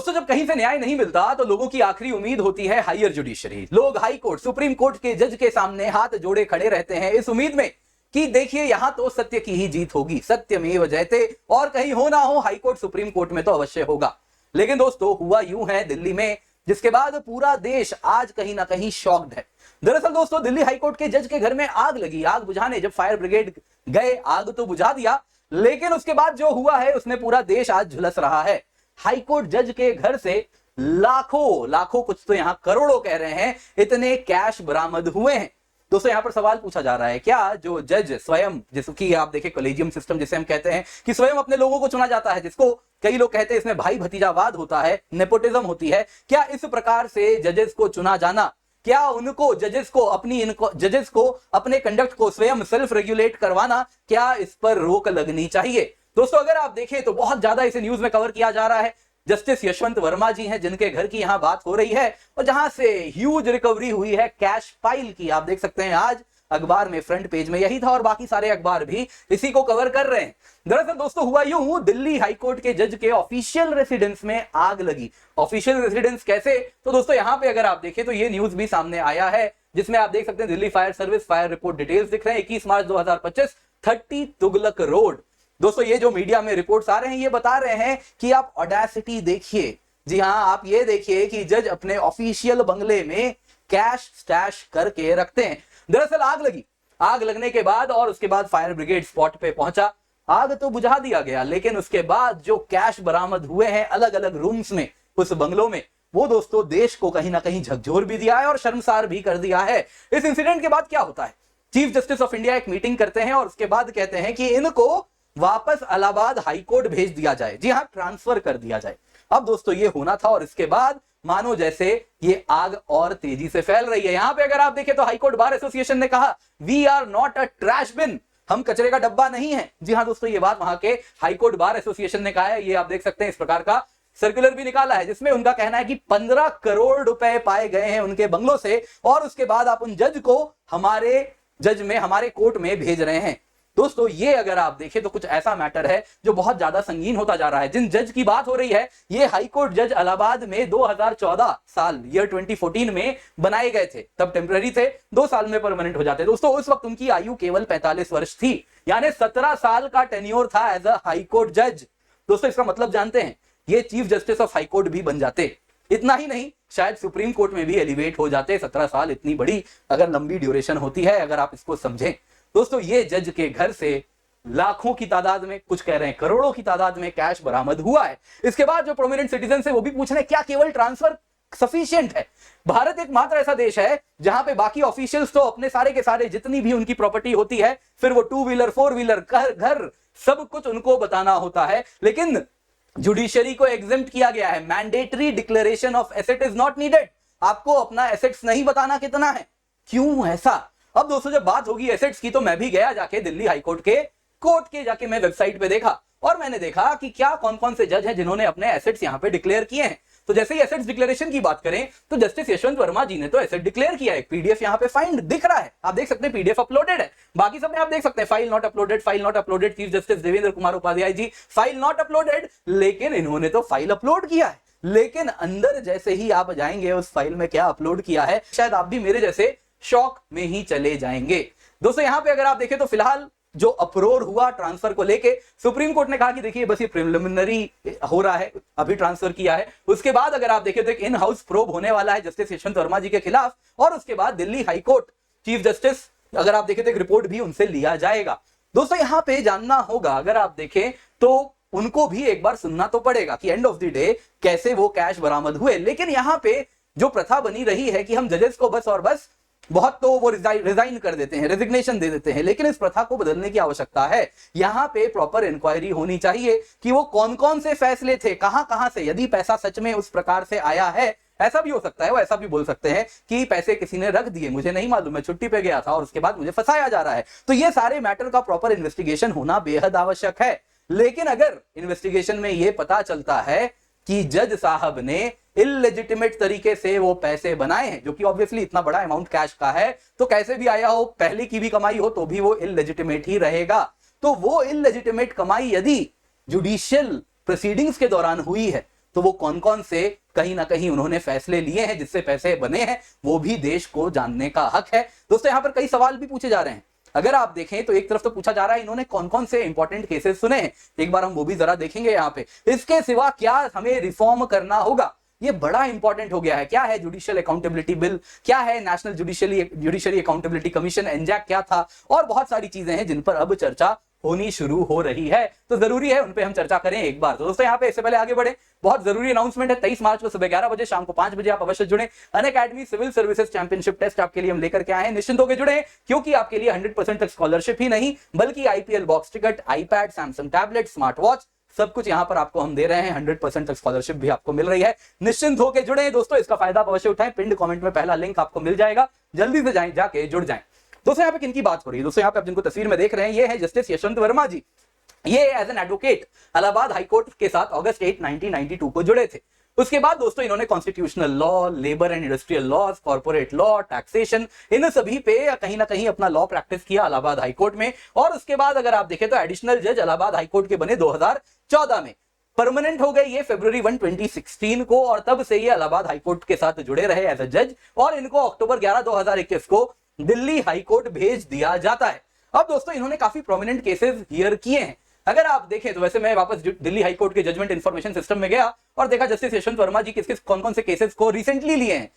दोस्तों, जब कहीं से न्याय नहीं मिलता तो लोगों की आखिरी उम्मीद होती है हायर जुडिशरी। लोग हाई कोर्ट, सुप्रीम कोर्ट के जज के सामने हाथ जोड़े खड़े रहते हैं इस उम्मीद में कि देखिए यहां तो सत्य की ही जीत होगी, सत्यमेव जयते, और कहीं हो ना हो हाई कोर्ट सुप्रीम कोर्ट में तो अवश्य होगा। लेकिन दोस्तों, हुआ यूं है दिल्ली में, जिसके बाद पूरा देश आज कहीं ना कहीं शॉक्ड है। दरअसल दोस्तों, दिल्ली हाईकोर्ट के जज के घर में आग लगी। आग बुझाने जब फायर ब्रिगेड गए, आग तो बुझा दिया, लेकिन उसके बाद जो हुआ है उसमें पूरा देश आज झुलस रहा है। हाईकोर्ट जज के घर से लाखों कुछ तो यहां करोड़ों कह रहे हैं, इतने कैश बरामद हुए हैं। दोस्तों, यहां पर सवाल पूछा जा रहा है, क्या जो जज स्वयं, जिसकी आप देखें कॉलेजियम सिस्टम जिसे हम कहते हैं कि स्वयं अपने लोगों को चुना जाता है, जिसको कई लोग कहते हैं इसमें भाई भतीजावाद होता है, नेपोटिज्म होती है, क्या इस प्रकार से जजेस को चुना जाना, क्या उनको जजेस को अपने कंडक्ट को स्वयं सेल्फ रेगुलेट करवाना, क्या इस पर रोक लगनी चाहिए? दोस्तों, अगर आप देखें तो बहुत ज्यादा इसे न्यूज में कवर किया जा रहा है। जस्टिस यशवंत वर्मा जी हैं जिनके घर की यहां बात हो रही है और जहां से ह्यूज रिकवरी हुई है कैश फाइल की। आप देख सकते हैं आज अखबार में फ्रंट पेज में यही था और बाकी सारे अखबार भी इसी को कवर कर रहे हैं। दरअसल दोस्तों, हुआ यूं, दिल्ली हाईकोर्ट के जज के ऑफिशियल रेसिडेंस में आग लगी। ऑफिशियल रेसिडेंस कैसे? तो दोस्तों, यहां पे अगर आप देखें तो ये न्यूज भी सामने आया है, जिसमें आप देख सकते हैं Delhi fire service fire report details दिख रहे हैं। 21 मार्च 2025, 30 तुगलक रोड। दोस्तों, ये जो मीडिया में रिपोर्ट्स आ रहे हैं ये बता रहे हैं कि आप ऑडेसिटी देखिए। जी हां, आप ये देखिए कि जज अपने ऑफिशियल बंगले में कैश स्टैश करके रखते हैं। दरअसल आग लगी। आग लगने के बाद और उसके बाद फायर ब्रिगेड स्पॉट पे पहुंचा। आग तो बुझा दिया गया, लेकिन उसके बाद जो कैश बरामद हुए हैं अलग अलग रूम्स में, उस बंगलों में, वो दोस्तों देश को कहीं ना कहीं झकझोर भी दिया है और शर्मसार भी कर दिया है। इस इंसिडेंट के बाद क्या होता है, चीफ जस्टिस ऑफ इंडिया एक मीटिंग करते हैं और उसके बाद कहते हैं कि इनको वापस इलाहाबाद हाईकोर्ट भेज दिया जाए। जी हां, ट्रांसफर कर दिया जाए। अब दोस्तों, ये होना था और इसके बाद मानो जैसे ये आग और तेजी से फैल रही है। यहां पे अगर आप देखें तो हाईकोर्ट बार एसोसिएशन ने कहा, we are not a trash bin, हम कचरे का डब्बा नहीं है। जी हां दोस्तों, ये बात वहां के हाईकोर्ट बार एसोसिएशन ने कहा है। ये आप देख सकते हैं इस प्रकार का सर्कुलर भी निकाला है, जिसमें उनका कहना है कि 15 करोड़ रुपए पाए गए हैं उनके बंगलों से और उसके बाद आप उन जज को हमारे कोर्ट में भेज रहे हैं। दोस्तों, ये अगर आप देखें तो कुछ ऐसा मैटर है जो बहुत ज्यादा संगीन होता जा रहा है। जिन जज की बात हो रही है, ये हाईकोर्ट जज इलाहाबाद में 2014 साल ईयर 2014 में बनाए गए थे। तब टेम्पररी थे, 2 साल में परमानेंट हो जाते। दोस्तों, उस वक्त उनकी आयु केवल 45 वर्ष थी, यानी 17 साल का टेन्योर था एज अ हाईकोर्ट जज। दोस्तों, इसका मतलब जानते हैं, ये चीफ जस्टिस ऑफ हाईकोर्ट भी बन जाते। इतना ही नहीं, शायद सुप्रीम कोर्ट में भी एलिवेट हो जाते। 17 साल इतनी बड़ी अगर लंबी ड्यूरेशन होती है, अगर आप इसको समझें। दोस्तों, ये जज के घर से लाखों की तादाद में, कुछ कह रहे हैं करोड़ों की तादाद में कैश बरामद हुआ है। इसके बाद जो प्रोमिनेंट सिटीजन है वो भी पूछ रहे हैं, क्या केवल ट्रांसफर सफिशिएंट है? भारत एकमात्र ऐसा देश है जहां पे बाकी ऑफिशियल्स तो अपने सारे के सारे जितनी भी उनकी प्रॉपर्टी होती है, फिर वो 2 व्हीलर 4 व्हीलर घर सब कुछ उनको बताना होता है, लेकिन जुडिशरी को एग्जेम्प्ट किया गया है। Mandatory declaration of asset is not needed. आपको अपना एसेट्स नहीं बताना कितना है। क्यों ऐसा? अब दोस्तों, जब बात होगी एसेट्स की, तो मैं भी गया जाके दिल्ली हाईकोर्ट के कोर्ट के जाके मैं वेबसाइट पे देखा और मैंने देखा कि क्या कौन कौन से जज हैं जिन्होंने अपने एसेट्स यहां पे डिक्लेयर किए हैं। तो जैसे ही एसेट्स डिक्लेरेशन की बात करें तो जस्टिस यशवंत वर्मा जी ने तो एसेट डिक्लेयर किया है। पीडीएफ यहां पे फाइंड दिख रहा है, आप देख सकते हैं, पीडीएफ अपलोडेड है। बाकी सब में आप देख सकते हैं file not uploaded, chief justice Devendra Kumar Upadhyay ji, file not uploaded, लेकिन इन्होंने तो फाइल अपलोड किया है। लेकिन अंदर जैसे ही आप जाएंगे उस फाइल में क्या अपलोड किया है, शायद आप भी मेरे जैसे शॉक में ही चले जाएंगे। दोस्तों, यहां पे अगर आप देखें तो फिलहाल जो अप्रोर हुआ ट्रांसफर को लेके, सुप्रीम कोर्ट ने कहा कि देखिए बस ये प्रिलिमिनरी हो रहा है, अभी ट्रांसफर किया है। उसके बाद अगर आप देखें तो एक इन हाउस प्रोब होने वाला है जस्टिस यशवंत वर्मा जी के खिलाफ और उसके बाद दिल्ली हाईकोर्ट चीफ जस्टिस, अगर आप देखें तो एक रिपोर्ट भी उनसे लिया जाएगा। दोस्तों, यहां पे जानना होगा, अगर आप देखें तो उनको भी एक बार सुनना तो पड़ेगा कि एंड ऑफ द डे कैसे वो कैश बरामद हुए। लेकिन यहां पे जो प्रथा बनी रही है कि हम जजेस को बस और बस बहुत तो वो रिजाइन कर देते हैं, रेजिग्नेशन दे देते हैं, लेकिन इस प्रथा को बदलने की आवश्यकता है। यहां पे प्रॉपर इंक्वायरी होनी चाहिए कि वो कौन कौन से फैसले थे, कहां से, यदि पैसा सच में उस प्रकार से आया है। ऐसा भी हो सकता है, वो ऐसा भी बोल सकते हैं कि पैसे किसी ने रख दिए, मुझे नहीं मालूम, मैं छुट्टी पे गया था और उसके बाद मुझे फंसाया जा रहा है। तो ये सारे मैटर का प्रॉपर इन्वेस्टिगेशन होना बेहद आवश्यक है। लेकिन अगर इन्वेस्टिगेशन में यह पता चलता है कि जज साहब ने इलेजिटिमेट तरीके से वो पैसे बनाए हैं, जो कि ऑब्वियसली इतना बड़ा अमाउंट कैश का है, तो कैसे भी आया हो, पहले की भी कमाई हो तो भी वो इलेजिटिमेट ही रहेगा। तो वो इलेजिटिमेट कमाई यदि जुडिशियल प्रोसीडिंग्स के दौरान हुई है तो वो कौन कौन से कहीं ना कहीं उन्होंने फैसले लिए हैं जिससे पैसे बने हैं, वो भी देश को जानने का हक है। दोस्तों यहाँ पर कई सवाल भी पूछे जा रहे हैं। अगर आप देखें तो एक तरफ तो पूछा जा रहा है इन्होंने कौन कौन से इंपॉर्टेंट केसेस सुने हैं, एक बार हम वो भी जरा देखेंगे यहाँ पे। इसके सिवा क्या हमें रिफॉर्म करना होगा, ये बड़ा इंपॉर्टेंट हो गया है। क्या है जुडिशियल अकाउंटेबिलिटी बिल, क्या है नेशनल जुडिशरी अकाउंटेबिलिटी कमीशन, एनजैक क्या था, और बहुत सारी चीजें हैं जिन पर अब चर्चा होनी शुरू हो रही है, तो जरूरी है उन पे हम चर्चा करें एक बार। तो दोस्तों यहाँ पे इससे पहले आगे बढ़े, बहुत जरूरी अनाउंसमेंट है। 23 मार्च को सुबह 11 बजे, शाम को 5 बजे आप अवश्य जुड़े। Unacademy civil services championship test आपके लिए हम लेकर के आए हैं, निश्चिंत होकर जुड़े, क्योंकि आपके लिए 100% तक स्कॉलरशिप ही नहीं बल्कि IPL box ticket, iPad, Samsung tablet, smart watch, सब कुछ यहां पर आपको हम दे रहे हैं। 100% तक स्कॉलरशिप भी आपको मिल रही है, निश्चिंत होकर जुड़े दोस्तों, इसका फायदा अवश्य उठाएं। पिंड कमेंट में पहला लिंक आपको मिल जाएगा, जल्दी से जाके जुड़ जाएं। दोस्तों यहाँ पे किनकी बात हो रही है, दोस्तों यहाँ पे आप जिनको तस्वीर में देख रहे हैं ये है जस्टिस यशवंत वर्मा जी। ये as an advocate Allahabad high court के साथ अगस्त 8, 1992 को जुड़े थे। उसके बाद दोस्तों इन्होंने constitutional law, labour and industrial laws, corporate law, taxation, इन सभी पे कहीं ना कहीं अपना लॉ प्रैक्टिस किया इलाहाबाद हाईकोर्ट में। और उसके बाद अगर आप देखें तो एडिशनल जज इलाहाबाद हाईकोर्ट के बने 2014 में, परमानेंट हो गए ये फरवरी 1, 2016 को, और तब से ये इलाहाबाद हाईकोर्ट के साथ जुड़े रहे एज अ जज, और इनको अक्टूबर 11, 2021 को दिल्ली हाईकोर्ट भेज दिया जाता है। अब दोस्तों इन्होंने काफी प्रोमिनेंट केसेस हियर किए हैं। अगर आप देखें तो वैसे मैं वापस दिल्ली हाईकोर्ट के जजमेंट इंफॉर्मेशन सिस्टम में गया और देखा जस्टिस यशवंत वर्मा जी किस कौन कौन से केसेस को रिसेंटली लिए हैं।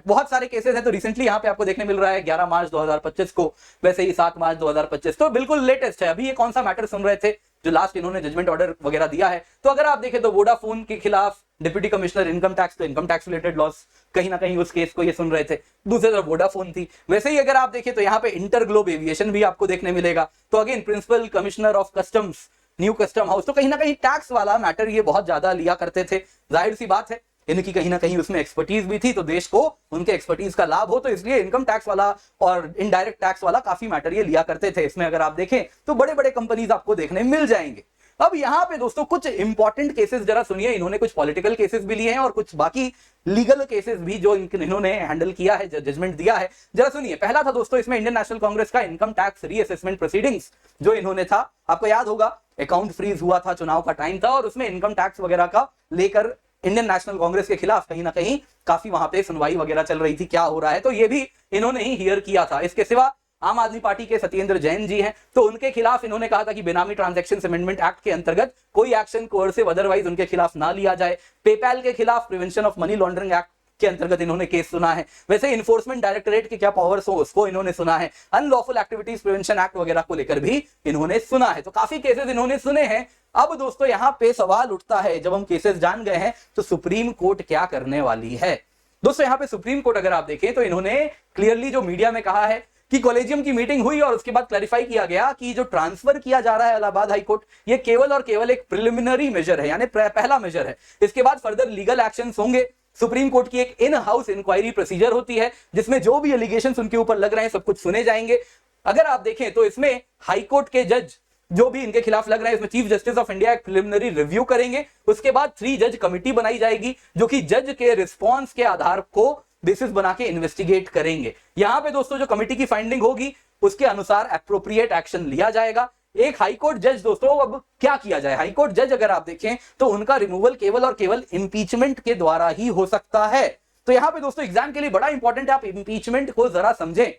बहुत सारे केसेस हैं, तो रिसेंटली यहाँ पे आपको देखने मिल रहा है 11 मार्च 2025 को, वैसे ही 7 मार्च 2025, तो बिल्कुल लेटेस्ट है। अभी ये कौन सा मैटर सुन रहे थे जो लास्ट इन्होंने जजमेंट ऑर्डर वगैरह दिया है। तो अगर आप देखें तो वोडाफोन के खिलाफ डिप्टी कमिश्नर इनकम टैक्स, तो इनकम टैक्स रिलेटेड लॉस कहीं ना कहीं उस केस को ये सुन रहे थे, दूसरी तरफ वोडाफोन थी। वैसे ही अगर आप देखें तो यहाँ पे इंटरग्लोब एविएशन भी आपको देखने मिलेगा, तो again principal commissioner of customs, new custom house, तो कहीं ना कहीं टैक्स वाला मैटर ये बहुत ज्यादा लिया करते थे। जाहिर सी बात है इनकी कहीं ना कहीं उसमें एक्सपर्टीज भी थी, तो देश को उनके एक्सपर्टीज का लाभ हो, तो इसलिए इनकम टैक्स वाला और इनडायरेक्ट टैक्स वाला काफी मैटर ये लिया करते थे। इसमें अगर आप देखें तो बड़े बड़े कंपनीज आपको देखने मिल जाएंगे। अब यहाँ पे दोस्तों कुछ इंपॉर्टेंट केसेस जरा सुनिए, इन्होंने कुछ पॉलिटिकल केसेस भी लिए हैं और कुछ बाकी लीगल केसेस भी जो इन्होंने हैंडल किया है, जजमेंट दिया है, जरा सुनिए। पहला था दोस्तों इसमें इंडियन नेशनल कांग्रेस का इनकम टैक्स रीअसेसमेंट प्रोसीडिंग्स जो इन्होंने था, आपको याद होगा अकाउंट फ्रीज हुआ था, चुनाव का टाइम था, और उसमें इनकम टैक्स वगैरह का लेकर इंडियन नेशनल कांग्रेस के खिलाफ कहीं ना कहीं काफी वहां पे सुनवाई वगैरह चल रही थी, क्या हो रहा है, तो ये भी इन्होंने ही हियर किया था। इसके सिवा आम आदमी पार्टी के सत्येंद्र जैन जी हैं, तो उनके खिलाफ इन्होंने कहा था कि बेनामी ट्रांजैक्शन अमेंडमेंट एक्ट के अंतर्गत कोई एक्शन कोर्सिव अदरवाइज उनके खिलाफ ना लिया जाए। पेपैल के खिलाफ prevention of money laundering act के अंतर्गत इन्होंने केस सुना है। वैसे इन्फोर्समेंट डायरेक्टरेट के क्या पावर्स हो उसको इन्होंने सुना है। अनलॉफुल एक्टिविटीज प्रिवेंशन एक्ट वगैरह को लेकर भी इन्होंने सुना है, तो काफी केसेस इन्होंने सुने हैं। अब दोस्तों यहाँ पे सवाल उठता है, जब हम केसेस जान गए हैं तो सुप्रीम कोर्ट क्या करने वाली है। दोस्तों यहाँ पे सुप्रीम कोर्ट अगर आप देखें तो इन्होंने क्लियरली जो मीडिया में कहा है कि कॉलेजियम की मीटिंग हुई और उसके बाद क्लैरिफाई किया गया कि जो ट्रांसफर किया जा रहा है इलाहाबाद हाईकोर्ट, ये केवल और केवल एक प्रिलिमिनरी मेजर है, यानी पहला मेजर है। इसके बाद फर्दर लीगल एक्शंस होंगे। सुप्रीम कोर्ट की एक इन हाउस इंक्वायरी प्रोसीजर होती है जिसमें जो भी एलिगेशंस उनके ऊपर लग रहे हैं सब कुछ सुने जाएंगे। अगर आप देखें तो इसमें हाईकोर्ट के जज जो भी इनके खिलाफ लग रहा है, इसमें चीफ जस्टिस ऑफ इंडिया एक प्रिलिमिनरी रिव्यू करेंगे। उसके बाद 3 जज कमिटी बनाई जाएगी जो कि जज के रिस्पॉन्स के आधार को बेसिस बना के इन्वेस्टिगेट करेंगे। यहां पे दोस्तों जो कमिटी की फाइंडिंग होगी उसके अनुसार एप्रोप्रिएट एक्शन लिया जाएगा। एक हाईकोर्ट जज दोस्तों, अब क्या किया जाए, हाईकोर्ट जज अगर आप देखें तो उनका रिमूवल केवल और केवल इंपीचमेंट के द्वारा ही हो सकता है। तो यहां पे दोस्तों एग्जाम के लिए बड़ा इंपॉर्टेंट है, आप इंपीचमेंट को जरा समझें।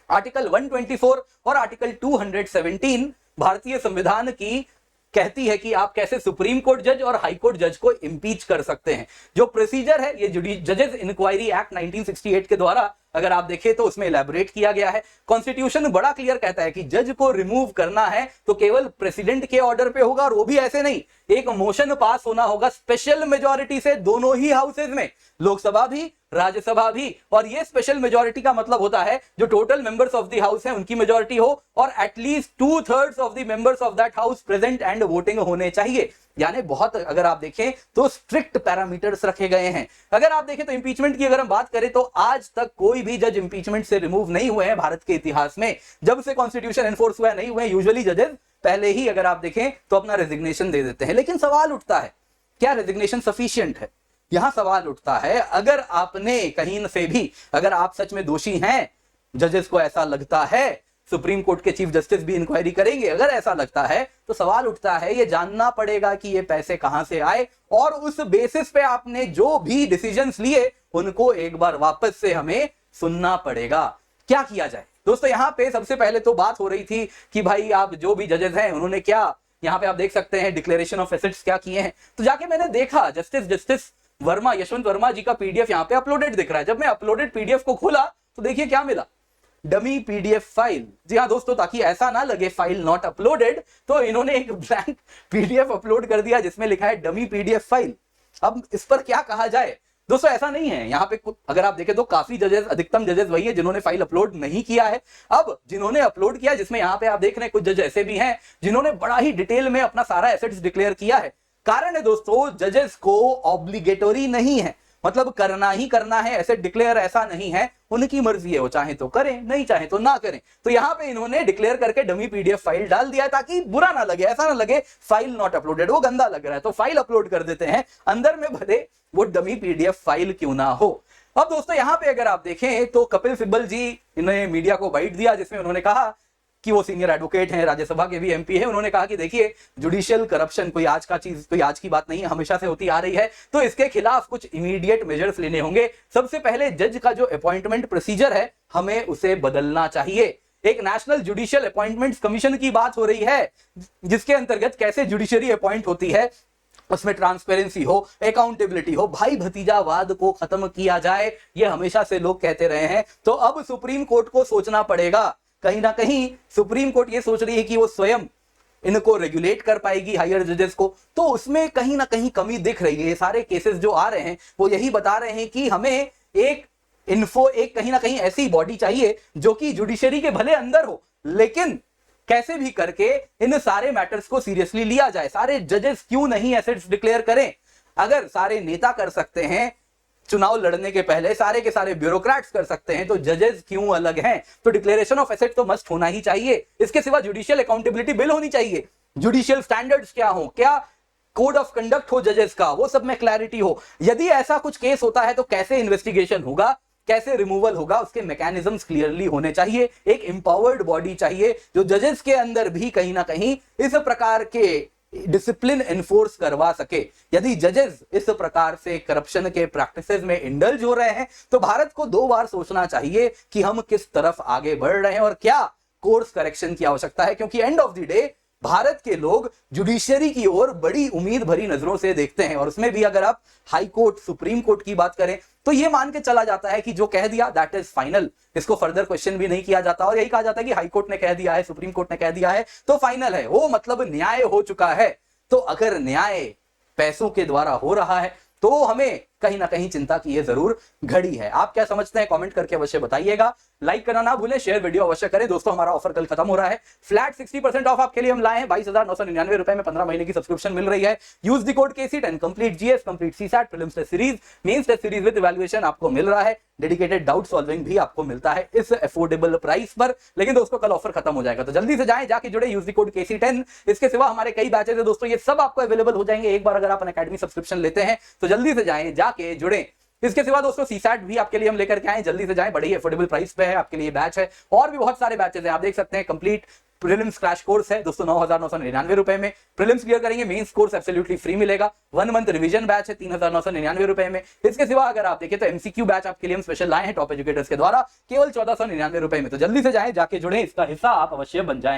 आर्टिकल 124 और आर्टिकल 217 भारतीय संविधान की कहती है कि आप कैसे सुप्रीम कोर्ट जज और हाई कोर्ट जज को इंपीच कर सकते हैं। जो प्रोसीजर है ये जजेस इंक्वायरी एक्ट 1968 के द्वारा अगर आप देखें तो उसमें इलैबोरेट किया गया है। कॉन्स्टिट्यूशन बड़ा क्लियर कहता है कि जज को रिमूव करना है तो केवल प्रेसिडेंट के ऑर्डर पे होगा, और वो भी ऐसे नहीं, एक मोशन पास होना होगा स्पेशल मेजॉरिटी से दोनों ही हाउसेज में, लोकसभा भी राज्यसभा भी। और ये स्पेशल मेजॉरिटी का मतलब होता है जो total members of the house हैं उनकी मेजॉरिटी हो और at least 2/3 of the members of that house present and voting होने चाहिए। यानी बहुत अगर आप देखें तो स्ट्रिक्ट पैरामीटर्स रखे गए हैं। अगर आप देखें तो इंपीचमेंट की अगर हम बात करें तो आज तक कोई भी जज इंपीचमेंट से रिमूव नहीं हुए हैं भारत के इतिहास में। जब से कॉन्स्टिट्यूशन एनफोर्स हुआ नहीं हुए, यूजुअली जजेस पहले ही अगर आप देखें तो अपना रेजिग्नेशन दे देते हैं। लेकिन सवाल उठता है क्या रेजिग्नेशन सफिशिएंट है। यहां सवाल उठता है अगर आपने कहीं से भी, अगर आप सच में दोषी हैं, जजेस को ऐसा लगता है, सुप्रीम कोर्ट के चीफ जस्टिस भी इंक्वायरी करेंगे। अगर ऐसा लगता है तो सवाल उठता है, ये जानना पड़ेगा कि ये पैसे कहां से आए और उस बेसिस पे आपने जो भी डिसीजंस लिए उनको एक बार वापस से हमें सुनना पड़ेगा। क्या किया जाए दोस्तों? यहां पे सबसे पहले तो बात हो रही थी कि भाई आप जो भी जजेस हैं उन्होंने क्या, यहां पे आप देख सकते हैं डिक्लेरेशन ऑफ एसेट्स क्या किए हैं। तो जाके मैंने देखा जस्टिस वर्मा, यशवंत वर्मा जी का पीडीएफ यहां पे अपलोडेड दिख रहा है। जब मैं अपलोडेड पीडीएफ को खोला तो देखिए क्या मिला, डमी पीडीएफ फाइल। जी हाँ दोस्तों, ताकि ऐसा ना लगे फाइल नॉट अपलोडेड, तो इन्होंने एक ब्लैंक पीडीएफ अपलोड कर दिया जिसमें लिखा है डमी पीडीएफ फाइल। अब इस पर क्या कहा जाए दोस्तों? ऐसा नहीं है, यहां पे अगर आप देखें तो काफी जजेस, अधिकतम जजेस वही है जिन्होंने फाइल अपलोड नहीं किया है। अब जिन्होंने अपलोड किया, जिसमें यहां पे आप देख रहे हैं कुछ जज ऐसे भी हैं जिन्होंने बड़ा ही डिटेल में अपना सारा एसेट्स डिक्लेयर किया है। कारण है दोस्तों, जजेस को ऑब्लिगेटरी नहीं है, मतलब करना ही करना है एसेट डिक्लेयर, ऐसा नहीं है, उनकी मर्जी है, वो चाहे तो करें नहीं चाहे तो ना करें। तो यहां पे इन्होंने डिक्लेयर करके डमी पीडीएफ फाइल डाल दिया है ताकि बुरा ना लगे, ऐसा ना लगे फाइल नॉट अपलोडेड, वो गंदा लग रहा है तो फाइल अपलोड कर देते हैं, अंदर में भले वो डमी पीडीएफ फाइल क्यों ना हो। अब दोस्तों यहां पे अगर आप देखें तो कपिल सिब्बल जी इन्होंने मीडिया को बाइट दिया जिसमें उन्होंने कहा कि वो सीनियर एडवोकेट हैं, राज्यसभा के भी एमपी हैं। उन्होंने कहा कि देखिए जुडिशियल करप्शन कोई आज की बात नहीं है, हमेशा से होती आ रही है, तो इसके खिलाफ कुछ इमीडिएट मेजर्स लेने होंगे। सबसे पहले जज का जो अपॉइंटमेंट प्रोसीजर है हमें उसे बदलना चाहिए। एक नेशनल जुडिशियल अपॉइंटमेंट्स कमीशन की बात हो रही है जिसके अंतर्गत कैसे जुडिशरी अपॉइंट होती है, उसमें ट्रांसपेरेंसी हो, अकाउंटेबिलिटी हो, भाई भतीजावाद को खत्म किया जाए, ये हमेशा से लोग कहते रहे हैं। तो अब सुप्रीम कोर्ट को सोचना पड़ेगा, कहीं ना कहीं सुप्रीम कोर्ट ये सोच रही है कि वो स्वयं इनको रेगुलेट कर पाएगी हायर जजेस को, तो उसमें कहीं ना कहीं कमी दिख रही है। ये सारे केसेस जो आ रहे हैं वो यही बता रहे हैं कि हमें एक कहीं ना कहीं ऐसी बॉडी चाहिए जो कि जुडिशरी के भले अंदर हो, लेकिन कैसे भी करके इन सारे मैटर्स को सीरियसली लिया जाए। सारे जजेस क्यों नहीं एसेट्स डिक्लेयर करें? अगर सारे नेता कर सकते हैं चुनाव लड़ने के पहले, सारे के सारे ब्यूरोक्रेट्स कर सकते हैं, तो जजेस क्यों अलग हैं? तो डिक्लेरेशन ऑफ एसेट तो मस्ट होना ही चाहिए। इसके सिवा जुडिशियल अकाउंटेबिलिटी बिल होनी चाहिए, जुडिशियल स्टैंडर्ड्स क्या हो, क्या कोड ऑफ कंडक्ट हो जजेस का, वो सब में क्लैरिटी हो। यदि ऐसा कुछ केस होता है तो कैसे इन्वेस्टिगेशन होगा, कैसे रिमूवल होगा, उसके मैकेनिज्म्स क्लियरली होने चाहिए। एक एम्पावर्ड बॉडी चाहिए जो जजेस के अंदर भी कहीं ना कहीं इस प्रकार के डिसिप्लिन एनफोर्स करवा सके। यदि जजेस इस प्रकार से करप्शन के प्रैक्टिसेस में इंडल्ज हो रहे हैं तो भारत को 2 बार सोचना चाहिए कि हम किस तरफ आगे बढ़ रहे हैं और क्या कोर्स करेक्शन की आवश्यकता है, क्योंकि end of the day Bharat के लोग जुडिशरी की ओर बड़ी उम्मीद भरी नजरों से देखते हैं। और उसमें भी अगर आप हाई कोर्ट, सुप्रीम कोर्ट की बात करें तो यह मान के चला जाता है कि जो कह दिया दैट इज फाइनल, इसको फर्दर क्वेश्चन भी नहीं किया जाता। और यही कहा जाता है कि हाई कोर्ट ने कह दिया है, सुप्रीम कोर्ट ने कह दिया है तो फाइनल है, वो मतलब न्याय हो चुका है। तो अगर न्याय पैसों के द्वारा हो रहा है तो हमें कहीं ना कहीं चिंता की ये जरूर घड़ी है। आप क्या समझते हैं कमेंट करके अवश्य बताइएगा। लाइक करना ना भूलें, शेयर वीडियो अवश्य करें। दोस्तों हमारा ऑफर कल खत्म हो रहा है, फ्लैट 60% ऑफ आपके लिए हम लाए हैं। 22,999 रुपए में 15 महीने की सब्सक्रिप्शन मिल रही है। Use the code KCET and complete GS, complete CSAT, prelims test series, mains test series with evaluation आपको मिल रहा है। डेडिकेटेड डाउट सॉल्विंग भी आपको मिलता है इस अफोर्डेबल प्राइस पर। लेकिन दोस्तों कल ऑफर खत्म हो जाएगा तो जल्दी से जाएं, जाके जुड़े, यूज द कोड KCET10। इसके सिवा हमारे कई बैचेस है दोस्तों, ये सब आपको अवेलेबल हो जाएंगे एक बार अगर आप अकेडमी सब्सक्रिप्शन लेते हैं तो जल्दी से जाएं, जाके जुड़े। इसके सिवा दोस्तों सीसैट भी आपके लिए हम लेकर के आए, जल्दी से जाएं, बड़ी अफोर्डेबल प्राइस पे है आपके लिए बैच है। और भी बहुत सारे बैचेस हैं, आप देख सकते हैं। कंप्लीट प्रीलिम्स क्रैश कोर्स है दोस्तों 9,999 रुपए में, प्रीलिम्स क्लियर करेंगे, मेंस कोर्स एब्सोल्युटली फ्री मिलेगा। 1 मंथ रिवीजन बैच है 3,999 रुपए में। इसके सिवा अगर आप देखें तो MCQ बैच आपके लिए हम स्पेशल लाए हैं टॉप एजुकेटर्स के द्वारा केवल 1,499 रुपए में। तो जल्दी से जाएं, जाके जुड़े, इसका हिस्सा आप अवश्य बन जाएं।